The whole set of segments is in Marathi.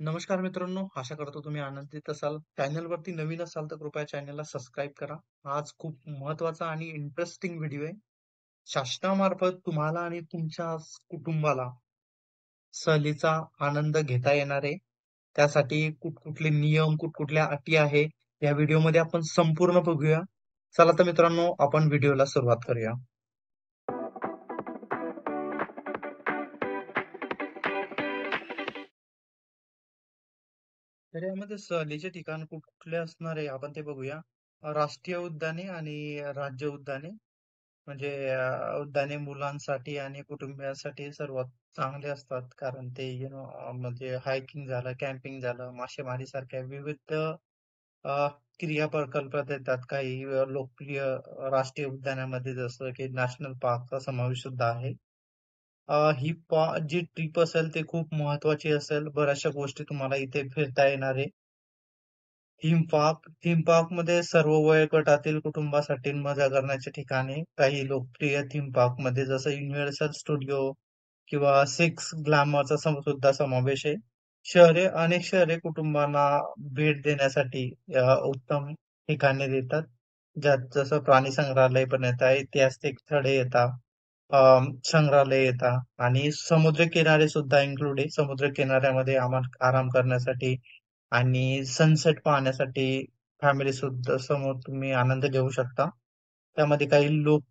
नमस्कार मित्रांनो, आशा करतो तुम्ही आनंदित असाल. चॅनलवरती नवीन असाल तर कृपया चॅनलला सबस्क्राईब करा. आज खूप महत्वाचा आणि इंटरेस्टिंग व्हिडिओ आहे. शासनामार्फत तुम्हाला आणि तुमच्या कुटुंबाला सहलीचा आनंद घेता येणार आहे. त्यासाठी कुठकुठले नियम, कुठकुठल्या अटी आहे, या व्हिडिओमध्ये आपण संपूर्ण बघूया. चला तर मित्रांनो, आपण व्हिडिओला सुरुवात करूया. तर यामध्ये सहलीचे ठिकाण कुठले असणार आहे आपण ते बघूया. राष्ट्रीय उद्याने आणि राज्य उद्याने म्हणजे उद्याने मुलांसाठी आणि कुटुंबियांसाठी सर्वात चांगले असतात, कारण ते म्हणजे हायकिंग झालं, कॅम्पिंग झालं, मासेमारी सारख्या विविध क्रिया प्रकल्पात येतात. काही लोकप्रिय राष्ट्रीय उद्यानामध्ये जसं की नॅशनल पार्कचा समावेश सुद्धा आहे. जी ट्रिप असेल ती खूप महत्वाची असेल. बऱ्याचशा गोष्टी तुम्हाला इथे फिरता येणार आहे. थीम पार्क मध्ये सर्व वयोगटातील कुटुंबासाठी मजा करण्याचे ठिकाणे. काही लोकप्रिय थीम पार्क मध्ये जसं युनिव्हर्सल स्टुडिओ किंवा सिक्स ग्लॅमरचा सुद्धा समावेश आहे. अनेक शहरे कुटुंबांना भेट देण्यासाठी उत्तम ठिकाणे देतात. ज्यात जसं प्राणी संग्रहालय पण येतात, ऐतिहासिक स्थळे येतात, संग्रहालय येतात आणि समुद्र किनारे सुद्धा इन्क्लूड आहे. समुद्र किनाऱ्यामध्ये आराम करण्यासाठी आणि सनसेट पाहण्यासाठी फॅमिली सुद्धा समोर तुम्ही आनंद घेऊ शकता. त्यामध्ये काही लोक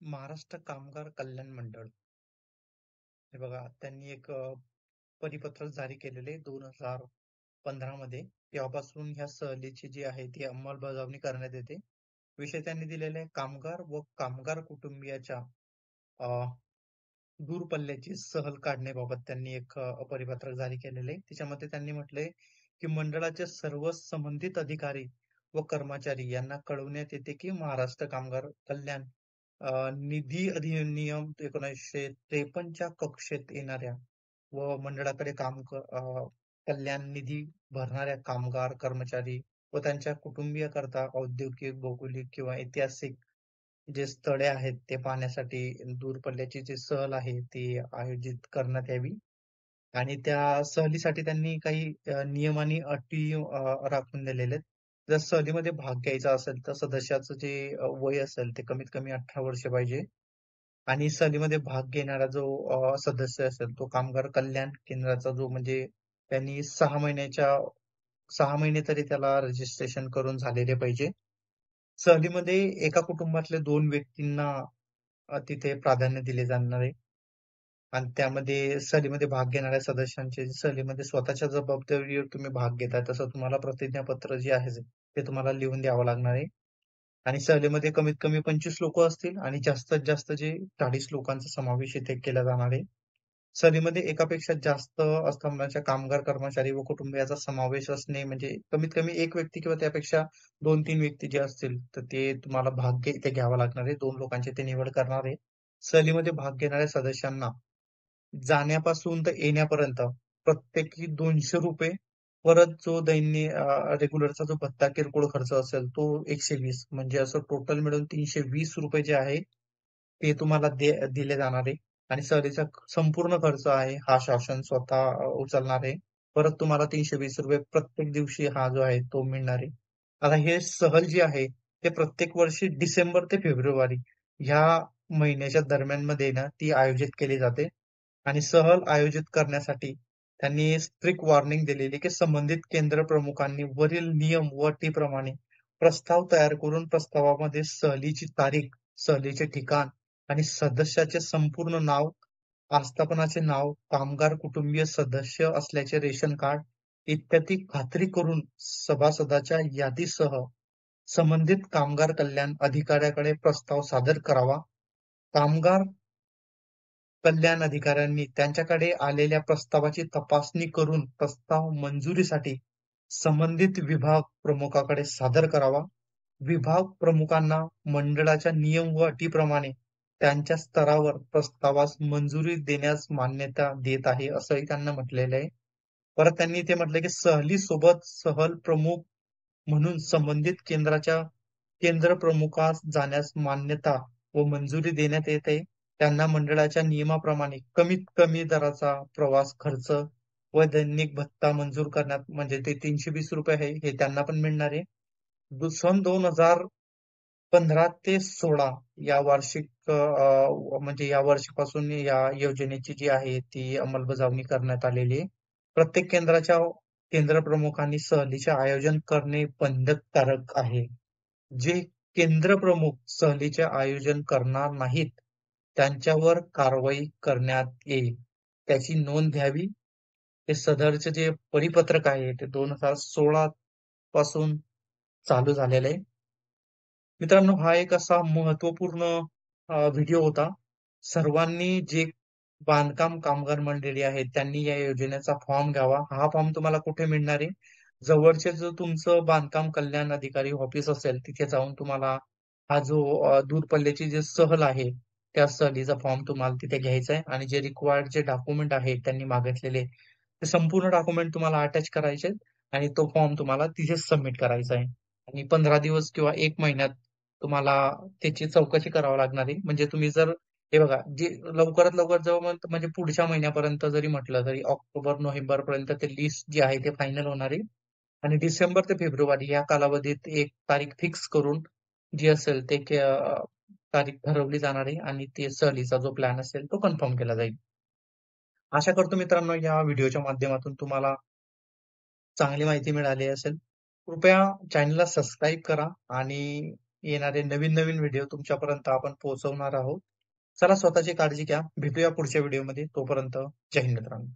महाराष्ट्र कामगार कल्याण मंडळ, हे बघा, त्यांनी एक परिपत्रक जारी केलेले 2015 मध्ये. तेव्हापासून ह्या सहलीची जी आहे ती अंमलबजावणी करण्यात येते. विषय त्यांनी दिलेले आहे, कामगार व कामगार कुटुंबियाच्या दूर पल्ल्याची सहल काढण्याबाबत त्यांनी एक परिपत्रक जारी केलेले आहे. त्याच्यामध्ये त्यांनी म्हटलंय की मंडळाचे सर्व संबंधित अधिकारी व कर्मचारी यांना कळवण्यात येते की महाराष्ट्र कामगार कल्याण निधी अधिनियम 1953 कक्षेत येणाऱ्या व मंडळाकडे कल्याण निधी भरणाऱ्या कामगार कर्मचारी व त्यांच्या कुटुंबियाकरता औद्योगिक, भौगोलिक किंवा ऐतिहासिक जे स्थळे आहेत ते पाहण्यासाठी दूर पल्ल्याची जी सहल आहे ती आयोजित करण्यात यावी. आणि त्या सहलीसाठी त्यांनी काही नियम आणि अटी राखून दिलेले आहेत. जर सहलीमध्ये भाग घ्यायचा असेल तर सदस्याचं जे वय असेल ते कमीत कमी 18 वर्ष पाहिजे. आणि सहलीमध्ये भाग घेणारा जो सदस्य असेल तो कामगार कल्याण केंद्राचा जो म्हणजे त्यांनी 6 महिने तरी त्याला रजिस्ट्रेशन करून झालेले पाहिजे. सहलीमध्ये एका कुटुंबातल्या 2 व्यक्तींना तिथे प्राधान्य दिले जाणार आहे. आणि त्यामध्ये सहलीमध्ये भाग घेणाऱ्या सदस्यांचे सहलीमध्ये स्वतःच्या जबाबदारीवर तुम्ही भाग घेताय तसं तुम्हाला प्रतिज्ञापत्र जे आहे ते तुम्हाला लिहून द्यावं लागणार आहे. आणि सहलीमध्ये कमीत कमी 25 लोक असतील आणि जास्तीत जास्त जे 40 लोकांचा समावेश इथे केला जाणार आहे. सहलीमध्ये एकापेक्षा जास्त स्तंभाच्या कामगार, कर्मचारी व कुटुंबियाचा समावेश असणे म्हणजे कमीत कमी एक व्यक्ती किंवा त्यापेक्षा 2-3 व्यक्ती जे असतील तर ते तुम्हाला इथे घ्यावा लागणार आहे. 2 लोकांची ते निवड करणार आहे. सहलीमध्ये भाग घेणाऱ्या सदस्यांना जाण्यापासून तर येण्यापर्यंत प्रत्येकी ₹200, परत जो रेग्युलरचा जो भत्ता किरकोळ खर्च असेल तो 120, म्हणजे असं टोटल मिळून ₹320 जे आहे ते तुम्हाला दिले जाणार आहे. आणि सहलीचा संपूर्ण खर्च आहे हा शासन स्वतः उचलणार आहे. परत तुम्हाला ₹320 प्रत्येक दिवशी हा जो आहे तो मिळणार आहे. आता हे सहल जी आहे ते प्रत्येक वर्षी डिसेंबर ते फेब्रुवारी ह्या महिन्याच्या दरम्यान मध्ये ना ती आयोजित केली जाते. आणि सहल आयोजित करण्यासाठी त्यांनी स्ट्रिक्ट वॉर्निंग दिलेली की संबंधित केंद्र प्रमुखांनी वरील नियम व अटीप्रमाणे प्रस्ताव तयार करून प्रस्तावामध्ये सहलीची तारीख, सहलीचे ठिकाण आणि सदस्याचे संपूर्ण नाव, आस्थापनाचे नाव, कामगार कुटुंबीय सदस्य असल्याचे रेशन कार्ड इत्यादी खात्री करून सभासदाच्या यादीसह संबंधित कामगार कल्याण अधिकाऱ्याकडे प्रस्ताव सादर करावा. कामगार कल्याण अधिकाऱ्यांनी त्यांच्याकडे आलेल्या प्रस्तावाची तपासणी करून प्रस्ताव मंजुरीसाठी संबंधित विभाग प्रमुखाकडे सादर करावा. विभाग प्रमुखांना मंडळाच्या नियम व अटीप्रमाणे त्यांच्या स्तरावर प्रस्तावास मंजुरी देण्यास मान्यता देत आहे असंही त्यांना म्हटलेलं आहे. परत त्यांनी इथे म्हटलं की सहलीसोबत सहल प्रमुख म्हणून संबंधित केंद्र प्रमुखास जाण्यास मान्यता व मंजुरी देण्यात येते. त्यांना मंडळाच्या नियमाप्रमाणे कमीत कमी दराचा प्रवास खर्च व दैनिक भत्ता मंजूर करण्यात म्हणजे ते 320 रुपये आहे हे त्यांना पण मिळणार आहे. सन 2015 ते 16 या वार्षिक म्हणजे या वर्षापासून या योजनेची जी आहे ती अंमलबजावणी करण्यात आलेली आहे. प्रत्येक केंद्राच्या केंद्र प्रमुखांनी सहलीचे आयोजन करणे बंधनकारक आहे. जे केंद्र प्रमुख सहलीचे आयोजन करणार नाहीत, त्यांच्यावर कारवाई करण्यात येईल. त्याची नोंद घ्यावी. हे सदरचे जे परिपत्रक आहे ते 2016 पासून चालू झालेलं आहे. मित्रांनो, हा एक असा महत्वपूर्ण व्हिडिओ होता. सर्वांनी जे बांधकाम कामगार मंडळी आहेत त्यांनी या योजनेचा फॉर्म घ्यावा. हा फॉर्म तुम्हाला कुठे मिळणार आहे? जवळचे जो तुमचं बांधकाम कल्याण अधिकारी ऑफिस असेल तिथे जाऊन तुम्हाला हा जो दूर पल्ल्याची जी सहल आहे त्या सहलीचा फॉर्म तुम्हाला तिथे घ्यायचा आहे आणि जे रिक्वायर्ड जे डॉक्युमेंट आहेत त्यांनी मागितलेले ते संपूर्ण डॉक्युमेंट तुम्हाला अटॅच करायचे आणि तो फॉर्म तुम्हाला तिथेच सबमिट करायचा आहे. आणि 15 दिवस किंवा 1 महिन्यात तुम्हाला त्याची चौकशी करावी लागणार आहे. म्हणजे तुम्ही जर हे बघा, जे लवकरात लवकर जवळ म्हणजे पुढच्या महिन्यापर्यंत जरी म्हटलं तरी ऑक्टोबर, नोव्हेंबर पर्यंत ते लिस्ट जी आहे ते फायनल होणार आहे. आणि डिसेंबर ते फेब्रुवारी या कालावधीत एक तारीख फिक्स करून जी असेल ते तारीख ठरवली जाणार आहे आणि ते सहलीचा जो प्लॅन असेल तो कन्फर्म केला जाईल. आशा करतो मित्रांनो या व्हिडिओच्या माध्यमातून तुम्हाला चांगली माहिती मिळाली असेल. कृपया चॅनलला सबस्क्राईब करा आणि येणारे नवीन नवीन व्हिडिओ तुमच्यापर्यंत आपण पोहोचवणार आहोत. चला स्वतःची काळजी घ्या. भेटूया पुढच्या व्हिडिओमध्ये. तोपर्यंत जय हिंद मित्रांनो.